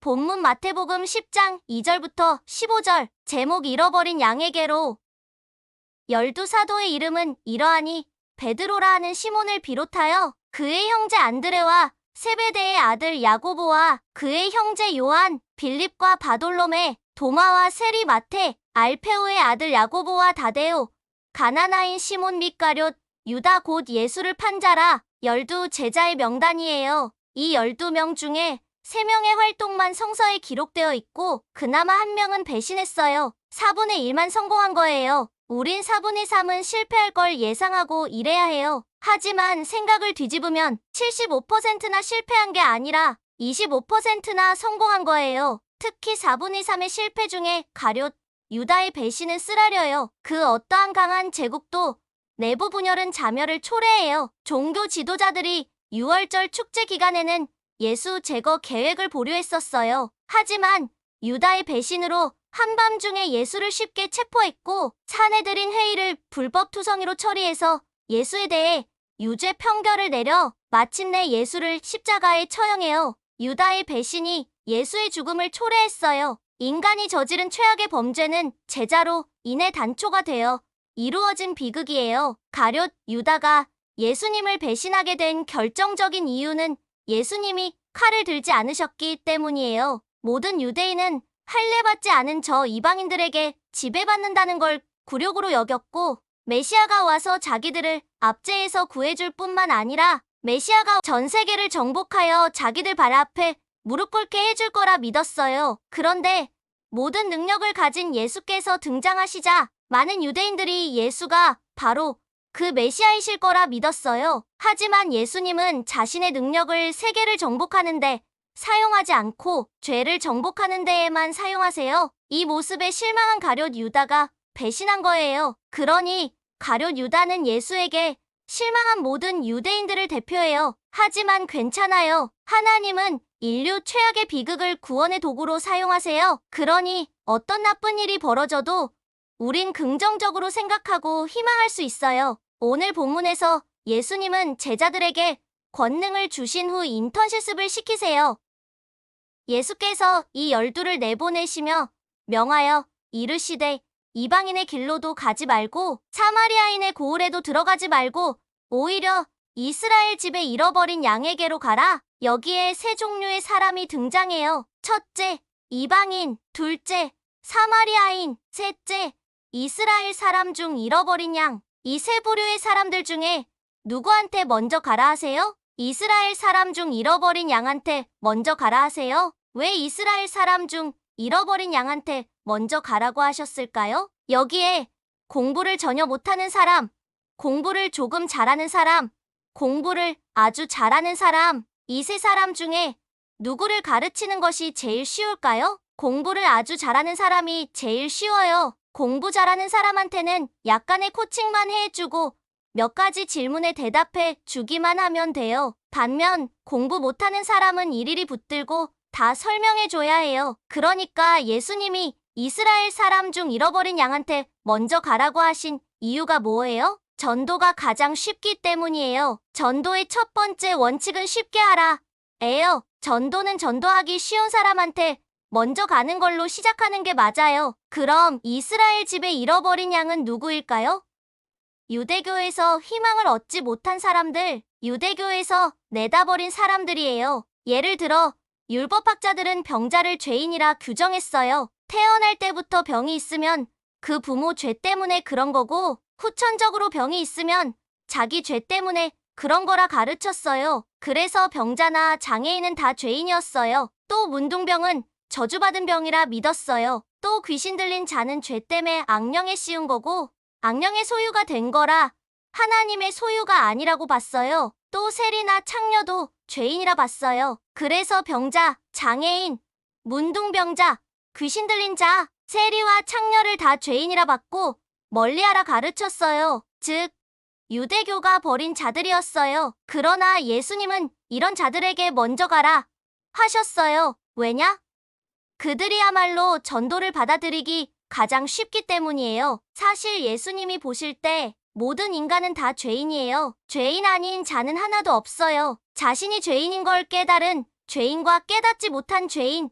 본문 마태복음 10장 2절부터 15절, 제목 잃어버린 양에게로. 12사도의 이름은 이러하니 베드로라 하는 시몬을 비롯하여 그의 형제 안드레와 세베대의 아들 야고보와 그의 형제 요한, 빌립과 바돌로메, 도마와 세리 마테, 알페오의 아들 야고보와 다데오, 가나나인 시몬 및 가룟, 유다 곧 예수를 판 자라. 12 제자의 명단이에요. 이 12명 중에 3명의 활동만 성서에 기록되어 있고 그나마 1명은 배신했어요. 4분의 1만 성공한 거예요. 우린 4분의 3은 실패할 걸 예상하고 일해야 해요. 하지만 생각을 뒤집으면 75%나 실패한 게 아니라 25%나 성공한 거예요. 특히 4분의 3의 실패 중에 가룟, 유다의 배신은 쓰라려요. 그 어떠한 강한 제국도 내부 분열은 자멸을 초래해요. 종교 지도자들이 6월절 축제 기간에는 예수 제거 계획을 보류했었어요. 하지만 유다의 배신으로 한밤중에 예수를 쉽게 체포했고 사내들인 회의를 불법 투성이로 처리해서 예수에 대해 유죄 판결을 내려 마침내 예수를 십자가에 처형해요. 유다의 배신이 예수의 죽음을 초래했어요. 인간이 저지른 최악의 범죄는 제자로 인해 단초가 되어 이루어진 비극이에요. 가룟, 유다가 예수님을 배신하게 된 결정적인 이유는 예수님이 칼을 들지 않으셨기 때문이에요. 모든 유대인은 할례받지 않은 저 이방인들에게 지배받는다는 걸 굴욕으로 여겼고 메시아가 와서 자기들을 압제해서 구해줄 뿐만 아니라 메시아가 전 세계를 정복하여 자기들 발 앞에 무릎 꿇게 해줄 거라 믿었어요. 그런데 모든 능력을 가진 예수께서 등장하시자 많은 유대인들이 예수가 바로 그 메시아이실 거라 믿었어요. 하지만 예수님은 자신의 능력을 세계를 정복하는데 사용하지 않고 죄를 정복하는 데에만 사용하세요. 이 모습에 실망한 가룟 유다가 배신한 거예요. 그러니 가룟 유다는 예수에게 실망한 모든 유대인들을 대표해요. 하지만 괜찮아요. 하나님은 인류 최악의 비극을 구원의 도구로 사용하세요. 그러니 어떤 나쁜 일이 벌어져도 우린 긍정적으로 생각하고 희망할 수 있어요. 오늘 본문에서 예수님은 제자들에게 권능을 주신 후 인턴 실습을 시키세요. 예수께서 이 12를 내보내시며 명하여 이르시되 이방인의 길로도 가지 말고 사마리아인의 고을에도 들어가지 말고 오히려 이스라엘 집에 잃어버린 양에게로 가라. 여기에 세 종류의 사람이 등장해요. 첫째, 이방인. 둘째, 사마리아인. 셋째, 이스라엘 사람 중 잃어버린 양. 이 세 부류의 사람들 중에 누구한테 먼저 가라 하세요? 이스라엘 사람 중 잃어버린 양한테 먼저 가라 하세요? 왜 이스라엘 사람 중 잃어버린 양한테 먼저 가라고 하셨을까요? 여기에 공부를 전혀 못하는 사람, 공부를 조금 잘하는 사람, 공부를 아주 잘하는 사람, 이 세 사람 중에 누구를 가르치는 것이 제일 쉬울까요? 공부를 아주 잘하는 사람이 제일 쉬워요. 공부 잘하는 사람한테는 약간의 코칭만 해주고 몇 가지 질문에 대답해 주기만 하면 돼요. 반면 공부 못하는 사람은 일일이 붙들고 다 설명해줘야 해요. 그러니까 예수님이 이스라엘 사람 중 잃어버린 양한테 먼저 가라고 하신 이유가 뭐예요? 전도가 가장 쉽기 때문이에요. 전도의 첫 번째 원칙은 쉽게 하라 예요. 전도는 전도하기 쉬운 사람한테 먼저 가는 걸로 시작하는 게 맞아요. 그럼 이스라엘 집에 잃어버린 양은 누구일까요? 유대교에서 희망을 얻지 못한 사람들, 유대교에서 내다버린 사람들이에요. 예를 들어 율법학자들은 병자를 죄인이라 규정했어요. 태어날 때부터 병이 있으면 그 부모 죄 때문에 그런 거고 후천적으로 병이 있으면 자기 죄 때문에 그런 거라 가르쳤어요. 그래서 병자나 장애인은 다 죄인이었어요. 또 문둥병은 저주받은 병이라 믿었어요. 또 귀신 들린 자는 죄 때문에 악령에 씌운 거고 악령의 소유가 된 거라 하나님의 소유가 아니라고 봤어요. 또 세리나 창녀도 죄인이라 봤어요. 그래서 병자, 장애인, 문둥병자, 귀신 들린 자, 세리와 창녀를 다 죄인이라 봤고 멀리하라 가르쳤어요. 즉 유대교가 버린 자들이었어요. 그러나 예수님은 이런 자들에게 먼저 가라 하셨어요. 왜냐? 그들이야말로 전도를 받아들이기 가장 쉽기 때문이에요. 사실 예수님이 보실 때 모든 인간은 다 죄인이에요. 죄인 아닌 자는 하나도 없어요. 자신이 죄인인 걸 깨달은 죄인과 깨닫지 못한 죄인,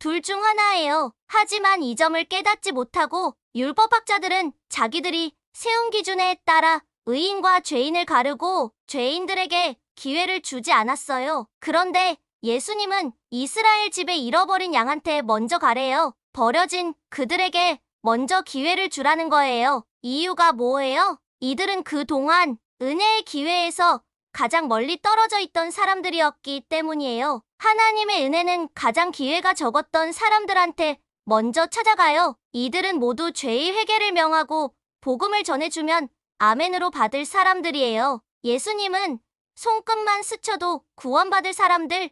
둘 중 하나예요. 하지만 이 점을 깨닫지 못하고 율법학자들은 자기들이 세운 기준에 따라 의인과 죄인을 가르고 죄인들에게 기회를 주지 않았어요. 그런데 예수님은 이스라엘 집에 잃어버린 양한테 먼저 가래요. 버려진 그들에게 먼저 기회를 주라는 거예요. 이유가 뭐예요? 이들은 그동안 은혜의 기회에서 가장 멀리 떨어져 있던 사람들이었기 때문이에요. 하나님의 은혜는 가장 기회가 적었던 사람들한테 먼저 찾아가요. 이들은 모두 죄의 회개를 명하고 복음을 전해주면 아멘으로 받을 사람들이에요. 예수님은 손끝만 스쳐도 구원받을 사람들,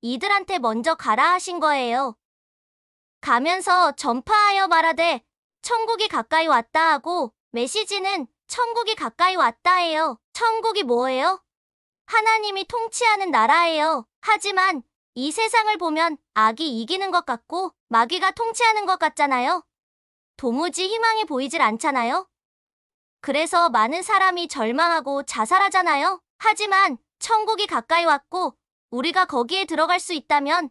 이들한테 먼저 가라 하신 거예요. 가면서 전파하여 말하되 천국이 가까이 왔다 하고 메시지는 천국이 가까이 왔다예요. 천국이 뭐예요? 하나님이 통치하는 나라예요. 하지만 이 세상을 보면 악이 이기는 것 같고 마귀가 통치하는 것 같잖아요. 도무지 희망이 보이질 않잖아요. 그래서 많은 사람이 절망하고 자살하잖아요. 하지만 천국이 가까이 왔고 우리가 거기에 들어갈 수 있다면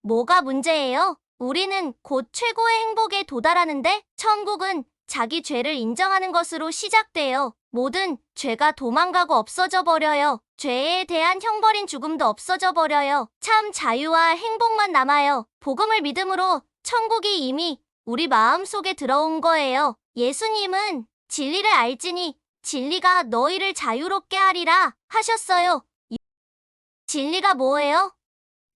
뭐가 문제예요? 우리는 곧 최고의 행복에 도달하는데 천국은 자기 죄를 인정하는 것으로 시작돼요. 모든 죄가 도망가고 없어져 버려요. 죄에 대한 형벌인 죽음도 없어져 버려요. 참 자유와 행복만 남아요. 복음을 믿음으로 천국이 이미 우리 마음속에 들어온 거예요. 예수님은 진리를 알지니 진리가 너희를 자유롭게 하리라 하셨어요. 진리가 뭐예요?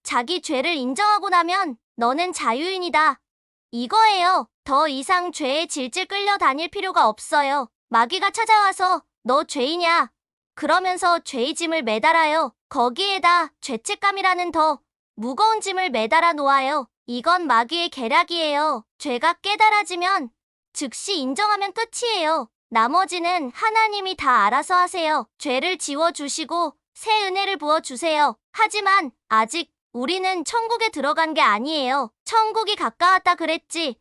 자기 죄를 인정하고 나면 너는 자유인이다. 이거예요. 더 이상 죄에 질질 끌려다닐 필요가 없어요. 마귀가 찾아와서 너 죄이냐? 그러면서 죄의 짐을 매달아요. 거기에다 죄책감이라는 더 무거운 짐을 매달아 놓아요. 이건 마귀의 계략이에요. 죄가 깨달아지면 즉시 인정하면 끝이에요. 나머지는 하나님이 다 알아서 하세요. 죄를 지워주시고 새 은혜를 부어주세요. 하지만 아직 우리는 천국에 들어간 게 아니에요. 천국이 가까웠다 그랬지.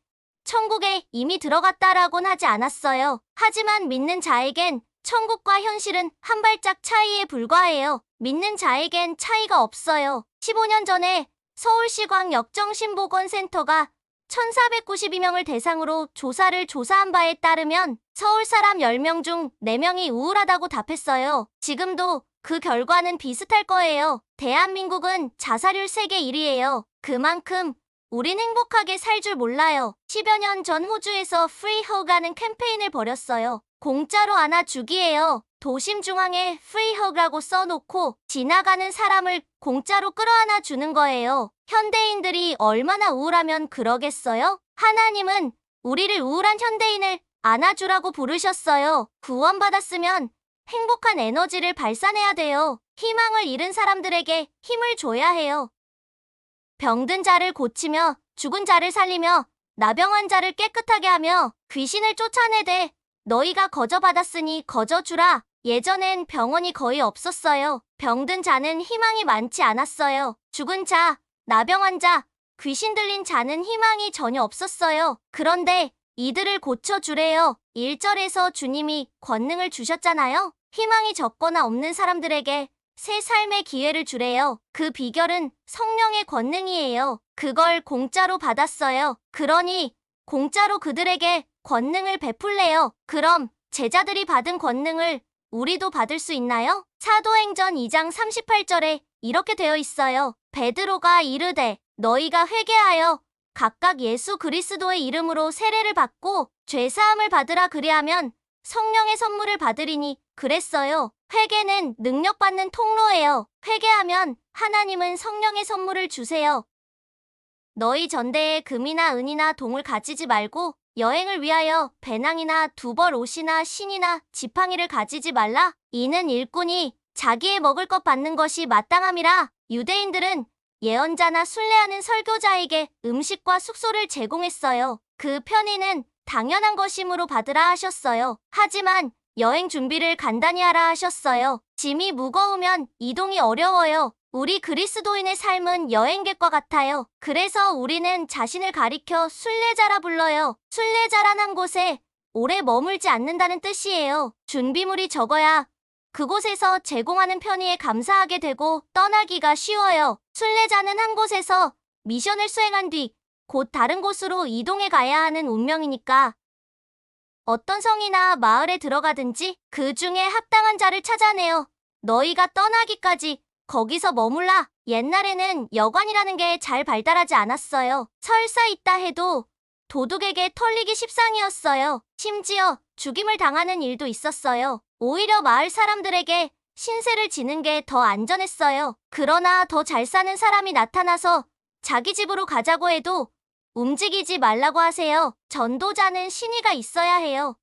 천국에 이미 들어갔다라곤 하지 않았어요. 하지만 믿는 자에겐 천국과 현실은 한 발짝 차이에 불과해요. 믿는 자에겐 차이가 없어요. 15년 전에 서울시광 역정신보건센터가 1,492명을 대상으로 조사를 조사한 바에 따르면 서울 사람 10명 중 4명이 우울하다고 답했어요. 지금도 그 결과는 비슷할 거예요. 대한민국은 자살률 세계 1위예요. 그만큼 우린 행복하게 살 줄 몰라요. 10여 년 전 호주에서 Free Hug라는 캠페인을 벌였어요. 공짜로 안아주기예요. 도심 중앙에 Free Hug라고 써놓고 지나가는 사람을 공짜로 끌어안아 주는 거예요. 현대인들이 얼마나 우울하면 그러겠어요? 하나님은 우리를 우울한 현대인을 안아주라고 부르셨어요. 구원받았으면 행복한 에너지를 발산해야 돼요. 희망을 잃은 사람들에게 힘을 줘야 해요. 병든 자를 고치며 죽은 자를 살리며 나병한 자를 깨끗하게 하며 귀신을 쫓아내되 너희가 거저받았으니 거저주라. 예전엔 병원이 거의 없었어요. 병든 자는 희망이 많지 않았어요. 죽은 자, 나병한 자, 귀신 들린 자는 희망이 전혀 없었어요. 그런데 이들을 고쳐주래요. 1절에서 주님이 권능을 주셨잖아요. 희망이 적거나 없는 사람들에게 새 삶의 기회를 주래요. 그 비결은 성령의 권능이에요. 그걸 공짜로 받았어요. 그러니 공짜로 그들에게 권능을 베풀래요. 그럼 제자들이 받은 권능을 우리도 받을 수 있나요? 사도행전 2장 38절에 이렇게 되어 있어요. 베드로가 이르되 너희가 회개하여 각각 예수 그리스도의 이름으로 세례를 받고 죄사함을 받으라 그리하면 성령의 선물을 받으리니 그랬어요. 회개는 능력받는 통로예요. 회개하면 하나님은 성령의 선물을 주세요. 너희 전대에 금이나 은이나 동을 가지지 말고 여행을 위하여 배낭이나 두벌 옷이나 신이나 지팡이를 가지지 말라. 이는 일꾼이 자기의 먹을 것 받는 것이 마땅함이라. 유대인들은 예언자나 순례하는 설교자에게 음식과 숙소를 제공했어요. 그 편의는 당연한 것이므로 받으라 하셨어요. 하지만 여행 준비를 간단히 하라 하셨어요. 짐이 무거우면 이동이 어려워요. 우리 그리스도인의 삶은 여행객과 같아요. 그래서 우리는 자신을 가리켜 순례자라 불러요. 순례자란 한 곳에 오래 머물지 않는다는 뜻이에요. 준비물이 적어야 그곳에서 제공하는 편의에 감사하게 되고 떠나기가 쉬워요. 순례자는 한 곳에서 미션을 수행한 뒤 곧 다른 곳으로 이동해 가야 하는 운명이니까 어떤 성이나 마을에 들어가든지 그 중에 합당한 자를 찾아내어 너희가 떠나기까지 거기서 머물라. 옛날에는 여관이라는 게 잘 발달하지 않았어요. 설사 있다 해도 도둑에게 털리기 십상이었어요. 심지어 죽임을 당하는 일도 있었어요. 오히려 마을 사람들에게 신세를 지는 게 더 안전했어요. 그러나 더 잘 사는 사람이 나타나서 자기 집으로 가자고 해도 움직이지 말라고 하세요. 전도자는 신의가 있어야 해요.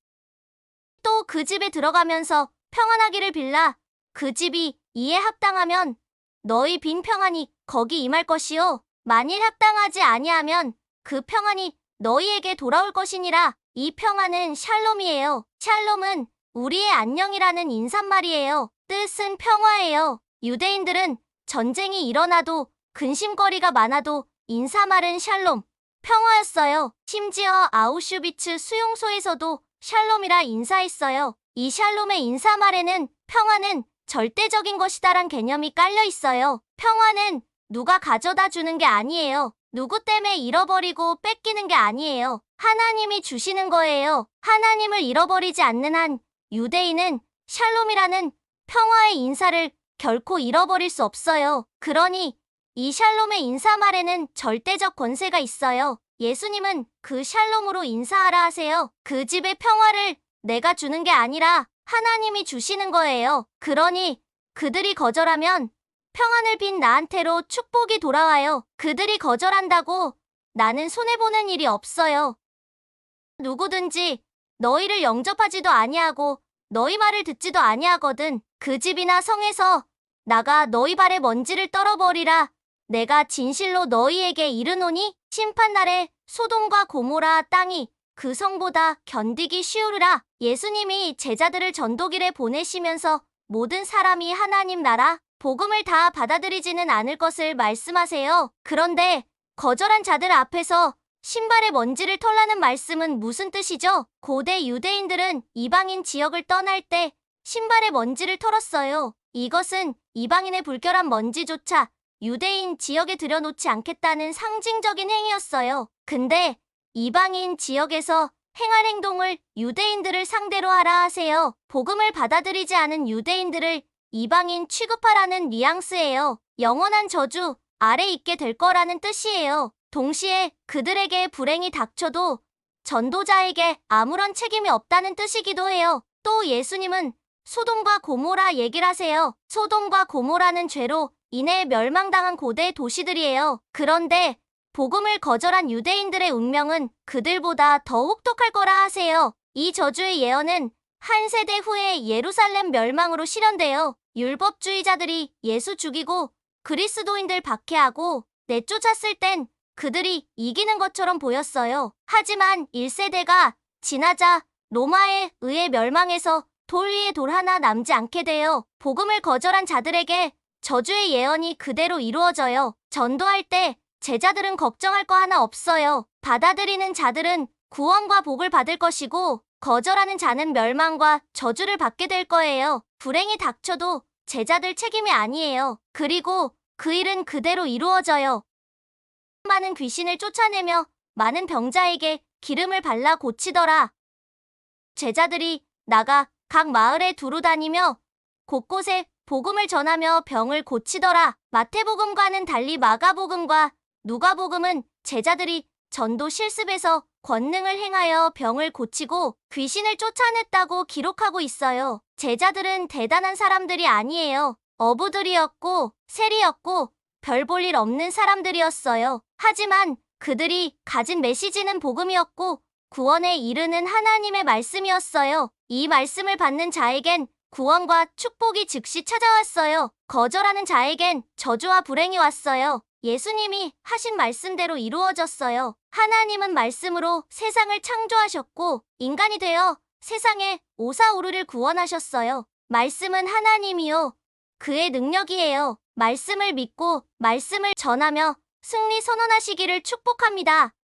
또 그 집에 들어가면서 평안하기를 빌라. 그 집이 이에 합당하면 너희 빈 평안이 거기 임할 것이요. 만일 합당하지 아니하면 그 평안이 너희에게 돌아올 것이니라. 이 평안은 샬롬이에요. 샬롬은 우리의 안녕이라는 인사말이에요. 뜻은 평화예요. 유대인들은 전쟁이 일어나도 근심거리가 많아도 인사말은 샬롬, 평화였어요. 심지어 아우슈비츠 수용소에서도 샬롬이라 인사했어요. 이 샬롬의 인사말에는 평화는 절대적인 것이다란 개념이 깔려 있어요. 평화는 누가 가져다 주는 게 아니에요. 누구 때문에 잃어버리고 뺏기는 게 아니에요. 하나님이 주시는 거예요. 하나님을 잃어버리지 않는 한 유대인은 샬롬이라는 평화의 인사를 결코 잃어버릴 수 없어요. 그러니 이 샬롬의 인사말에는 절대적 권세가 있어요. 예수님은 그 샬롬으로 인사하라 하세요. 그 집의 평화를 내가 주는 게 아니라 하나님이 주시는 거예요. 그러니 그들이 거절하면 평안을 빈 나한테로 축복이 돌아와요. 그들이 거절한다고 나는 손해보는 일이 없어요. 누구든지 너희를 영접하지도 아니하고 너희 말을 듣지도 아니하거든. 그 집이나 성에서 나가 너희 발에 먼지를 떨어버리라. 내가 진실로 너희에게 이르노니 심판날에 소돔과 고모라 땅이 그 성보다 견디기 쉬우리라. 예수님이 제자들을 전도길에 보내시면서 모든 사람이 하나님 나라 복음을 다 받아들이지는 않을 것을 말씀하세요. 그런데 거절한 자들 앞에서 신발에 먼지를 털라는 말씀은 무슨 뜻이죠? 고대 유대인들은 이방인 지역을 떠날 때 신발에 먼지를 털었어요. 이것은 이방인의 불결한 먼지조차 유대인 지역에 들여놓지 않겠다는 상징적인 행위였어요. 근데 이방인 지역에서 행할 행동을 유대인들을 상대로 하라 하세요. 복음을 받아들이지 않은 유대인들을 이방인 취급하라는 뉘앙스예요. 영원한 저주 아래 있게 될 거라는 뜻이에요. 동시에 그들에게 불행이 닥쳐도 전도자에게 아무런 책임이 없다는 뜻이기도 해요. 또 예수님은 소돔과 고모라 얘기를 하세요. 소돔과 고모라는 죄로 인해 멸망당한 고대 도시들이에요. 그런데 복음을 거절한 유대인들의 운명은 그들보다 더 혹독할 거라 하세요. 이 저주의 예언은 한 세대 후에 예루살렘 멸망으로 실현돼요. 율법주의자들이 예수 죽이고 그리스도인들 박해하고 내쫓았을 땐 그들이 이기는 것처럼 보였어요. 하지만 1세대가 지나자 로마에 의해 멸망해서 돌 위에 돌 하나 남지 않게 돼요. 복음을 거절한 자들에게 저주의 예언이 그대로 이루어져요. 전도할 때 제자들은 걱정할 거 하나 없어요. 받아들이는 자들은 구원과 복을 받을 것이고 거절하는 자는 멸망과 저주를 받게 될 거예요. 불행이 닥쳐도 제자들 책임이 아니에요. 그리고 그 일은 그대로 이루어져요. 많은 귀신을 쫓아내며 많은 병자에게 기름을 발라 고치더라. 제자들이 나가 각 마을에 두루 다니며 곳곳에 복음을 전하며 병을 고치더라. 마태복음과는 달리 마가복음과 누가복음은 제자들이 전도 실습에서 권능을 행하여 병을 고치고 귀신을 쫓아냈다고 기록하고 있어요. 제자들은 대단한 사람들이 아니에요. 어부들이었고 세리였고 별 볼 일 없는 사람들이었어요. 하지만 그들이 가진 메시지는 복음이었고 구원에 이르는 하나님의 말씀이었어요. 이 말씀을 받는 자에겐 구원과 축복이 즉시 찾아왔어요. 거절하는 자에겐 저주와 불행이 왔어요. 예수님이 하신 말씀대로 이루어졌어요. 하나님은 말씀으로 세상을 창조하셨고 인간이 되어 세상에 오사오르를 구원하셨어요. 말씀은 하나님이요. 그의 능력이에요. 말씀을 믿고 말씀을 전하며 승리 선언하시기를 축복합니다.